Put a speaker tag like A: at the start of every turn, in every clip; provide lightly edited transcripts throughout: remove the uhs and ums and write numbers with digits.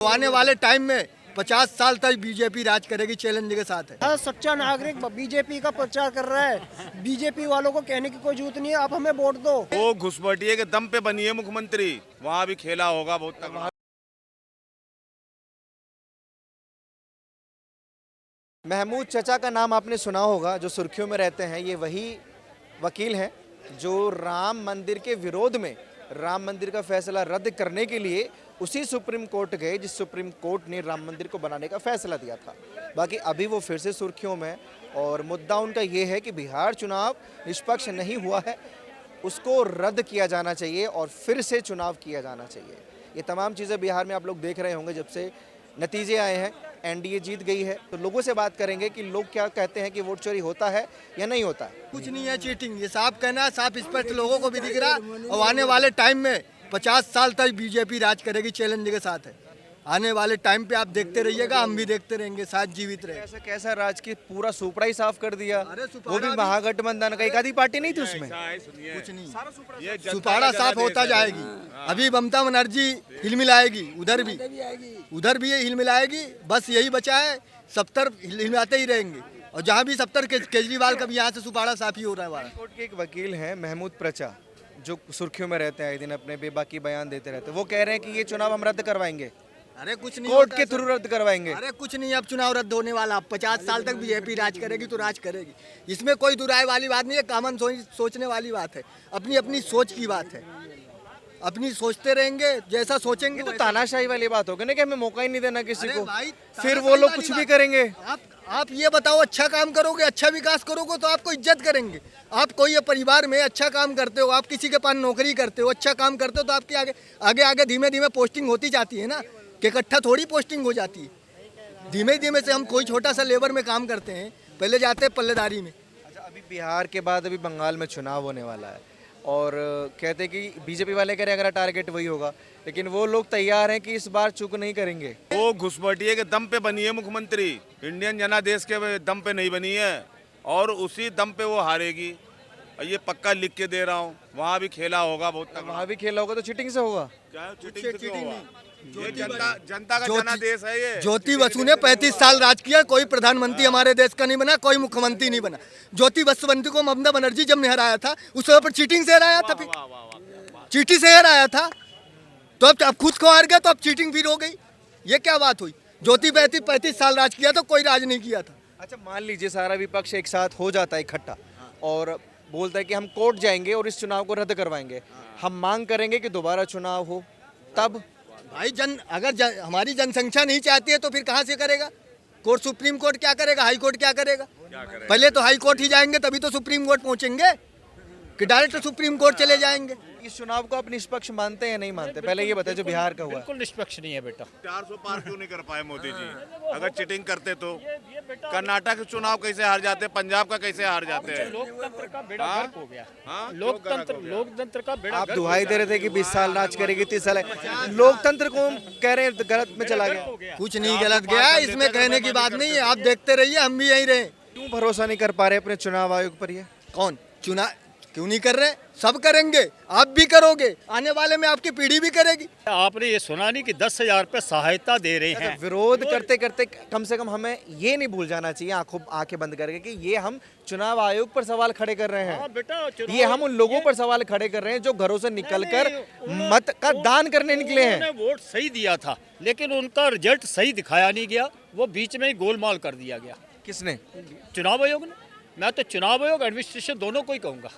A: आने वाले टाइम में 50 साल तक बीजेपी राज करेगी, चैलेंज के साथ है।
B: सच्चा नागरिक बीजेपी का प्रचार कर रहा है। बीजेपी वालों को कहने की कोई जरूरत नहीं है, आप हमें वोट दो।
C: वो घुसपैठिए के दम पे बनी है मुख्यमंत्री, वहाँ भी खेला होगा बहुत तगड़ा।
D: महमूद चचा का नाम आपने सुना होगा, जो सुर्खियों में रहते हैं। ये वही वकील हैं जो राम मंदिर के विरोध में राम मंदिर का फैसला रद्द करने के लिए उसी सुप्रीम कोर्ट गए जिस सुप्रीम कोर्ट ने राम मंदिर को बनाने का फैसला दिया था। बाकी अभी वो फिर से सुर्खियों में, और मुद्दा उनका ये है कि बिहार चुनाव निष्पक्ष नहीं हुआ है, उसको रद्द किया जाना चाहिए और फिर से चुनाव किया जाना चाहिए। ये तमाम चीज़ें बिहार में आप लोग देख रहे होंगे। जब से नतीजे आए हैं, एनडीए जीत गई है, तो लोगों से बात करेंगे कि लोग क्या कहते हैं कि वोट चोरी होता है या नहीं होता है।
A: कुछ नहीं है चीटिंग, ये साफ कहना है, साफ स्पष्ट लोगों को भी दिख रहा। और आने वाले टाइम में 50 साल तक बीजेपी राज करेगी, चैलेंज के साथ है। आने वाले टाइम पे आप देखते रहिएगा, हम भी देखते रहेंगे, साथ जीवित रहे।
D: ऐसा कैसा राज की पूरा सुपड़ा ही साफ कर दिया।
A: अरे
D: वो भी महागठबंधन का, एक आधी पार्टी नहीं थी उसमें।
A: कुछ नहीं, सुपाड़ा साफ होता जाएगी। अभी ममता बनर्जी हिलमिलाएगी, उधर भी ये हिलमिलाएगी। बस यही बचा है, 70 हिलमिलाते ही रहेंगे। और जहाँ भी 70 केजरीवाल का भी यहाँ से सुपाड़ा साफ ही हो रहा है। हमारा
D: कोर्ट के एक वकील हैं महमूद प्रचा, जो सुर्खियों में रहते हैं, एक दिन अपने बेबाकी बयान देते रहते हैं। वो कह रहे हैं कि ये चुनाव हम रद्द करवाएंगे।
A: अरे कुछ नहीं,
D: कोर्ट के थ्रू रद्द करवाएंगे।
A: अरे कुछ नहीं, अब चुनाव रद्द होने वाला। 50 साल तक बीजेपी राज करेगी तो राज करेगी, इसमें कोई दुराय वाली बात नहीं है। कॉमन सोचने वाली बात है, अपनी अपनी सोच की बात है। अपनी सोचते रहेंगे, जैसा सोचेंगे।
D: तो तानाशाही वाली बात होगी ना कि हमें मौका ही नहीं देना किसी को,
A: भाई,
D: फिर वो लोग कुछ भी करेंगे।
A: आप ये बताओ, अच्छा काम करोगे, अच्छा विकास करोगे तो आपको इज्जत करेंगे। आप कोई परिवार में अच्छा काम करते हो, आप किसी के पास नौकरी करते हो, अच्छा काम करते हो, तो आपकी आगे आगे धीमे धीमे पोस्टिंग होती जाती है ना, कि इकट्ठा थोड़ी पोस्टिंग हो जाती है। धीमे धीमे से हम कोई छोटा सा लेबर में काम करते हैं, पहले जाते हैं पल्लेदारी में।
D: अच्छा, अभी बिहार के बाद अभी बंगाल में चुनाव होने वाला है, और कहते हैं कि बीजेपी वाले कह रहे हैं अगर टारगेट वही होगा, लेकिन वो लोग तैयार हैं कि इस बार चूक नहीं करेंगे।
C: वो घुसपैठिए के दम पे बनी है मुख्यमंत्री, इंडियन जनादेश के दम पे नहीं बनी है, और उसी दम पे वो हारेगी। ये पक्का लिख के दे रहा हूँ, वहाँ भी खेला होगा बहुत तगड़ा।
D: वहाँ भी खेला होगा तो चीटिंग से होगा।
C: क्या चीटिंग नहीं, जनता का जनादेश है ये।
A: ज्योति बसु ने 35 साल राज किया, कोई प्रधानमंत्री हमारे देश का नहीं बना, कोई मुख्यमंत्री नहीं बना। ज्योति बसु को ममता बनर्जी जब ने हराया था, उस पर चीटिंग से हराया था, चीटी से हराया था। तो अब खुद को हार गया, तो अब चीटिंग फिर हो गई। ये क्या बात हुई? ज्योति 35 साल राज किया तो कोई राज नहीं किया था।
D: अच्छा, मान लीजिए सारा विपक्ष एक साथ हो जाता है इकट्ठा और बोलता है कि हम कोर्ट जाएंगे और इस चुनाव को रद्द करवाएंगे, हम मांग करेंगे कि दोबारा चुनाव हो, तब
A: भाई अगर हमारी जनसंख्या नहीं चाहती है तो फिर कहाँ से करेगा कोर्ट? सुप्रीम कोर्ट क्या करेगा? हाई कोर्ट क्या करेगा? पहले तो हाई कोर्ट ही जाएंगे, तभी तो सुप्रीम कोर्ट पहुंचेंगे, कि डायरेक्ट सुप्रीम कोर्ट चले जाएंगे।
D: इस चुनाव को आप निष्पक्ष मानते हैं या नहीं मानते? पहले ये बताइए, जो बिहार का हुआ।
E: बिल्कुल निष्पक्ष नहीं है बेटा।
C: 400 पार क्यों नहीं कर पाए मोदी जी? अगर चीटिंग करते तो कर्नाटक के चुनाव कैसे हार जाते, पंजाब का कैसे हार जाते हैं?
E: लोकतंत्र का बेड़ा गर्क हो गया। लोकतंत्र का बेड़ा।
D: आप दुहाई दे रहे थे कि 20 साल राज करेगी, 30 साल। लोकतंत्र को कह रहे हैं गलत में चला गया।
A: कुछ नहीं गलत गया, इसमें कहने की बात नहीं है। आप देखते रहिए, हम भी यहीं रहे।
D: क्यों भरोसा नहीं कर पा रहे अपने चुनाव आयोग पर? ये
A: कौन चुनाव क्यों नहीं कर रहे? सब करेंगे, आप भी करोगे, आने वाले में आपकी पीढ़ी भी करेगी।
E: आपने ये सुना नहीं कि 10,000 रुपए सहायता दे रहे हैं?
D: विरोध करते करते कम से कम हमें ये नहीं भूल जाना चाहिए, आंखें बंद करके, कि ये हम चुनाव आयोग पर सवाल खड़े कर रहे हैं।
E: बेटा,
D: ये हम उन लोगों पर सवाल खड़े कर रहे हैं जो घरों से निकलकर मत का दान करने निकले हैं।
E: उन्होंने वोट सही दिया था, लेकिन उनका रिजल्ट सही दिखाया नहीं गया, वो बीच में ही गोलमाल कर दिया गया।
D: किसने?
E: चुनाव आयोग ने। मैं तो चुनाव आयोग, एडमिनिस्ट्रेशन दोनों को ही कहूँगा,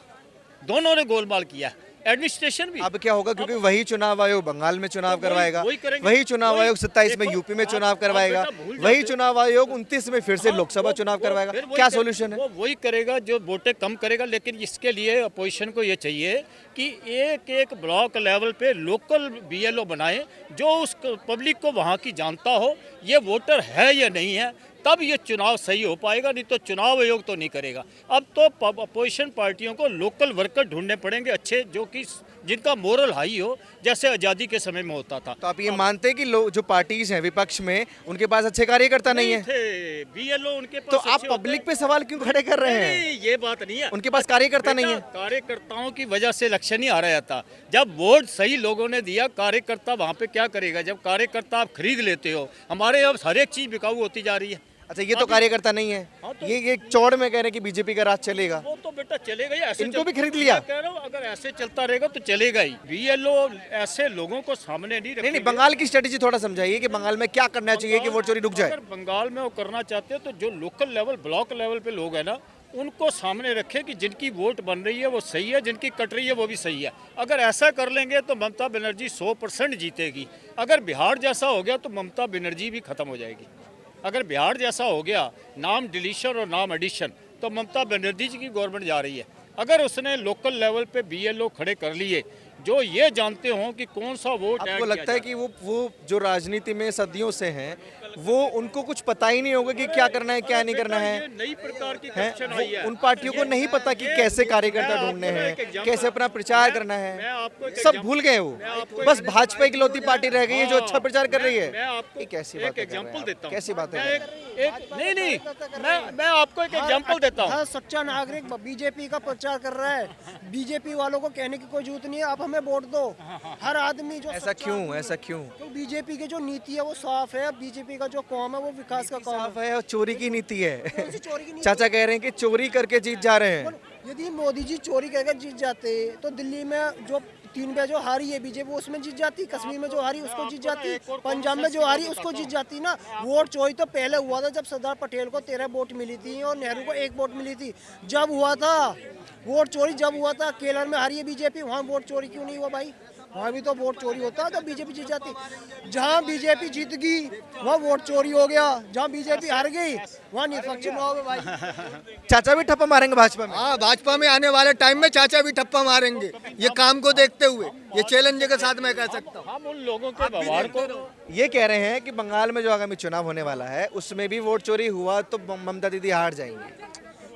E: दोनों ने गोलमाल किया है, एडमिनिस्ट्रेशन भी।
D: अब क्या होगा, क्योंकि वही चुनाव आयोग बंगाल में चुनाव करवाएगा,
E: वही
D: वही चुनाव आयोग 27 में यूपी में चुनाव करवाएगा, वही चुनाव आयोग 29 में फिर से लोकसभा चुनाव करवाएगा। क्या सोल्यूशन है?
E: वो वही करेगा जो वोटें कम करेगा, लेकिन इसके लिए अपोजिशन को ये चाहिए कि एक एक ब्लॉक लेवल पे लोकल BLO बनाए, जो उस पब्लिक को वहाँ की जानता हो, ये वोटर है या नहीं है, तब ये चुनाव सही हो पाएगा। नहीं तो चुनाव आयोग तो नहीं करेगा। अब तो अपोजिशन पार्टियों को लोकल वर्कर ढूंढने पड़ेंगे अच्छे, जो कि जिनका मोरल हाई हो, जैसे आज़ादी के समय में होता था।
D: तो आप ये मानते हैं कि लोग जो पार्टीज हैं विपक्ष में उनके पास अच्छे कार्यकर्ता नहीं है?
E: थे BLO उनके
D: तो
E: पास
D: आप
E: अच्छे होते
D: पब्लिक पे सवाल क्यों खड़े कर रहे हैं?
E: नहीं, ये बात नहीं है।
D: उनके पास कार्यकर्ता नहीं है।
E: बेटा, कार्यकर्ताओं की वजह से इलेक्शन नहीं आ रहा था। जब वोट सही लोगों ने दिया, कार्यकर्ता वहाँ पे क्या करेगा? जब कार्यकर्ता आप खरीद लेते हो, हमारे अब हर एक चीज बिकाऊ होती जा रही है।
D: अच्छा, ये तो कार्यकर्ता नहीं है।
E: हाँ, तो
D: ये चौड़ में कह रहे हैं कि बीजेपी का राज चलेगा।
E: वो तो बेटा चलेगा ही। ऐसे
D: इनको भी खरीद लिया।
E: मैं कह रहा हूँ, अगर ऐसे चलता रहेगा तो चलेगा ही। BLO ऐसे लोगों को सामने नहीं रखेंगे।
D: नहीं, बंगाल की स्ट्रेटेजी थोड़ा समझाइए कि बंगाल में क्या करना चाहिए कि वोट चोरी रुक जाए।
E: अगर बंगाल में वो करना चाहते हो तो जो लोकल लेवल, ब्लॉक लेवल पे लोग हैं ना, उनको सामने रखें कि जिनकी वोट बन रही है वो सही है, जिनकी कट रही है वो भी सही है। अगर ऐसा कर लेंगे तो ममता बनर्जी 100% जीतेगी। अगर बिहार जैसा हो गया तो ममता बनर्जी भी खत्म हो जाएगी। अगर बिहार जैसा हो गया, नाम डिलीशन और नाम एडिशन, तो ममता बनर्जी जी की गवर्नमेंट जा रही है। अगर उसने लोकल लेवल पे BLO खड़े कर लिए जो ये जानते हो कि कौन सा वोट
D: आपको लगता है कि वो जो राजनीति में सदियों से हैं, वो उनको कुछ पता ही नहीं होगा कि क्या करना है क्या नहीं करना है?
E: नई प्रकार की
D: हैं?
E: करप्शन आई है।
D: उन पार्टियों को नहीं पता कि कैसे कार्यकर्ता ढूंढने हैं, कैसे अपना प्रचार करना है, सब भूल गए वो। बस भाजपा इकलौती पार्टी रह गई है जो अच्छा प्रचार कर रही है। ये कैसी बात है?
E: एग्जांपल देता हूँ।
D: कैसी बात है?
E: नहीं, मैं आपको एक एग्जांपल देता हूँ।
B: हर सच्चा नागरिक बीजेपी का प्रचार कर रहा है। बीजेपी वालों को कहने की कोई जरूरत नहीं है, आप हमें वोट दो। हर आदमी जो
D: ऐसा क्यों?
B: तो बीजेपी की जो नीति है वो साफ है। बीजेपी का जो कॉम है वो विकास का कॉम
D: साफ है और चोरी की नीति है।
B: है। चोरी की नीति
D: चाचा कह रहे हैं कि चोरी करके जीत जा रहे हैं।
B: यदि मोदी जी चोरी करके जीत जाते तो दिल्ली में जो 3 बार जो हारी है बीजेपी उसमें जीत जाती, कश्मीर में जो हारी उसको जीत जाती, पंजाब में जो हारी उसको जीत जाती ना। वोट चोरी तो पहले हुआ था जब सरदार पटेल को 13 वोट मिली थी और नेहरू को 1 वोट मिली थी। जब हुआ था वोट चोरी, जब हुआ था केरल में हारी है बीजेपी, वहाँ वोट चोरी क्यों नहीं हुआ भाई? वहाँ भी तो वोट चोरी होता तो बीजेपी जीत जाती। जहाँ बीजेपी जीत गई वहाँ वोट चोरी हो गया, जहाँ बीजेपी हार गई वहाँ निष्पक्ष चुनाव है भाई।
D: चाचा भी ठप्पा मारेंगे भाजपा में?
A: हाँ, भाजपा में आने वाले टाइम में चाचा भी ठप्पा मारेंगे, ये काम को देखते हुए। ये चैलेंज के साथ मैं कह सकता हूँ।
E: हम उन लोगों के व्यवहार को
D: ये कह रहे हैं कि बंगाल में जो आगामी चुनाव होने वाला है उसमें भी वोट चोरी हुआ तो ममता दीदी हार जाएंगी।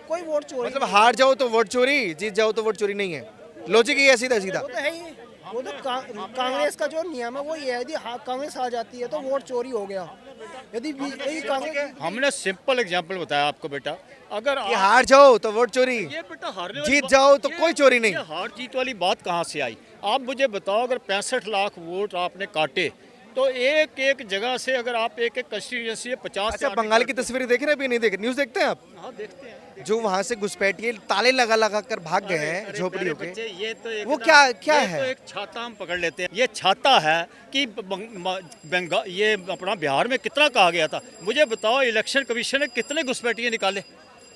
B: कोई वोट चोरी
D: मतलब हार जाओ तो वोट चोरी, जीत जाओ तो वोट चोरी नहीं है। लॉजिक ये है सीधा सीधा।
B: वो तो है ही। वो तो कांग्रेस का जो नियम है वो ये है, यदि कांग्रेस आ जाती है तो वोट चोरी हो गया। यदि कांग्रेस,
E: हमने सिंपल एग्जांपल बताया आपको बेटा। अगर
D: ये हार जाओ तो वोट चोरी,
E: ये बेटा हारने वाली
D: जीत
E: बात-
D: जाओ तो कोई चोरी नहीं।
E: ये हार जीत वाली बात कहाँ से आई? आप मुझे बताओ, अगर 65 लाख वोट आपने काटे तो एक एक जगह से अगर आप एक एक कंस्टिट्यूएंसी 50
D: अच्छा, बंगाल की तस्वीरें देख रहे हैं? अभी नहीं देख, न्यूज देखते हैं आप?
E: हाँ देखते हैं।
D: जो वहाँ से घुसपैठिए ताले लगा कर भाग गए हैं झोपड़ियों के,
E: बच्चे, ये तो एक
D: वो
E: ना-
D: क्या
E: ये
D: है?
E: तो एक छाता हम पकड़ लेते हैं। ये छाता है कि बंगाल, ये अपना बिहार में कितना कहा गया था। मुझे बताओ, इलेक्शन कमीशन ने कितने घुसपैठिए निकाले?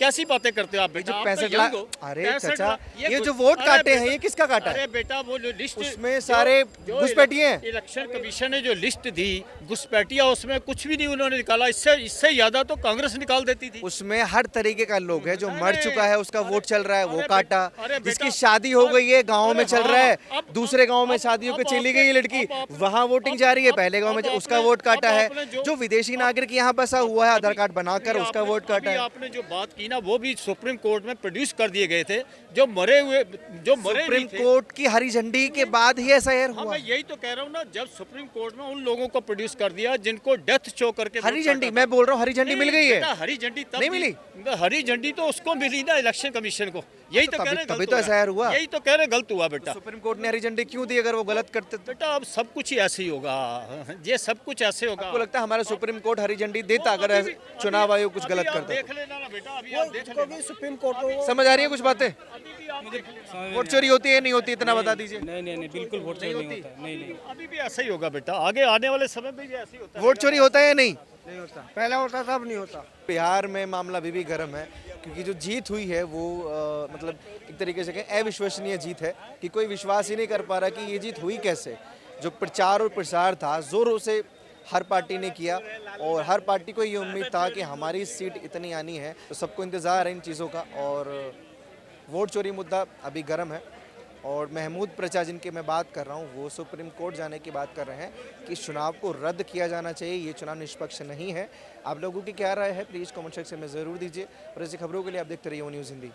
E: कैसी बातें करते हो आप बेटा?
D: जो
E: आप तो
D: 65
E: young
D: लाख,
E: हो।
D: अरे
E: 65
D: चाचा,
E: लाख,
D: ये जो
E: घुस-
D: वोट
E: अरे
D: काटे हैं
E: बेटा-
D: ये किसका काटा
E: अरे
D: है?
E: बेटा वो जो लिस्ट,
D: उसमें सारे घुसपैठिए हैं।
E: इलेक्शन कमीशन ने जो लिस्ट दी घुसपैठिया, उसमें कुछ भी नहीं उन्होंने निकाला। इससे ज्यादा तो कांग्रेस निकाल देती थी।
D: उसमें हर तरीके का लोग है, जो मर चुका है उसका वोट चल रहा है वो
E: अरे
D: काटा,
E: अरे बेटा-
D: जिसकी शादी हो गई है गाँव में
E: अरे
D: चल रहा है,
E: हाँ, अब-
D: दूसरे गाँव में
E: अब-
D: शादियों पे
E: अब
D: चली
E: आपने-
D: गई लड़की,
E: अब आपने-
D: वहाँ वोटिंग जा रही है, पहले गाँव में
E: अब
D: उसका
E: आपने-
D: वोट काटा
E: अब
D: है।
E: आपने
D: जो विदेशी नागरिक यहाँ बसा हुआ है आधार कार्ड बनाकर
E: अभी
D: उसका
E: आपने-
D: वोट काटा
E: अभी
D: है।
E: आपने जो बात की ना वो भी सुप्रीम कोर्ट में प्रोड्यूस कर दिए गए थे। जो मरे हुए, जो मरे
D: सुप्रीम
E: नहीं थे।
D: कोर्ट की हरी झंडी के बाद ही ऐसा एयर
E: हाँ,
D: हुआ।
E: मैं यही तो कह रहा हूँ ना, जब सुप्रीम कोर्ट में उन लोगों को प्रोड्यूस कर दिया जिनको डेथ शो करके
D: हरी
E: वोट
D: झंडी,
E: काटा
D: मैं
E: था।
D: बोल रहा हूँ हरी झंडी मिल गई है।
E: बेटा, हरी झंडी तब
D: नहीं मिली?
E: हरी झंडी तो उसको मिली ना, इलेक्शन कमीशन को। यही तो कह रहे हैं
D: तभी
E: गलत
D: तो
E: हो
D: ऐसा
E: रहा है।
D: एयर हुआ।
E: यही तो कह रहे हैं गलत हुआ बेटा।
D: सुप्रीम कोर्ट ने हरी झंडी क्यों दी अगर वो गलत करते तो?
E: बेटा अब सब कुछ ही ऐसे ही होगा, ये सब कुछ ऐसे होगा।
D: आपको लगता है हमारा सुप्रीम कोर्ट हरी झंडी देता अगर
E: अभी भी-
D: चुनाव आयोग कुछ
E: अभी
D: गलत
E: आप
D: करता?
E: देख लेना ना बेटा, अभी आप देख लेना।
B: क्योंकि सुप्रीम कोर्ट को
D: समझ आ रही है कुछ बातें?
E: अभी भी आप
D: वोट चोरी होती है नहीं होती इतना बता दीजिए।
F: नहीं बिल्कुल वोट चोरी नहीं होता। नहीं
E: अभी भी ऐसा ही होगा बेटा, आगे आने वाले समय में भी ऐसे ही होता है।
D: वोट चोरी होता है या नहीं?
B: पहले होता था अब नहीं होता।
D: बिहार में मामला अभी भी गर्म है क्योंकि जो जीत हुई है वो मतलब एक तरीके से कहें अविश्वसनीय जीत है कि कोई विश्वास ही नहीं कर पा रहा कि ये जीत हुई कैसे। जो प्रचार और प्रसार था जोरों से हर पार्टी ने किया और हर पार्टी को ये उम्मीद था कि हमारी सीट इतनी आनी है, तो सबको इंतज़ार है इन चीज़ों का। और वोट चोरी मुद्दा अभी गर्म है और महमूद प्रचा जिनके मैं बात कर रहा हूँ वो सुप्रीम कोर्ट जाने की बात कर रहे हैं कि इस चुनाव को रद्द किया जाना चाहिए, ये चुनाव निष्पक्ष नहीं है। आप लोगों की क्या राय है प्लीज़ कमेंट सेक्शन में ज़रूर दीजिए और ऐसी खबरों के लिए आप देखते रहिए वो न्यूज़ हिंदी।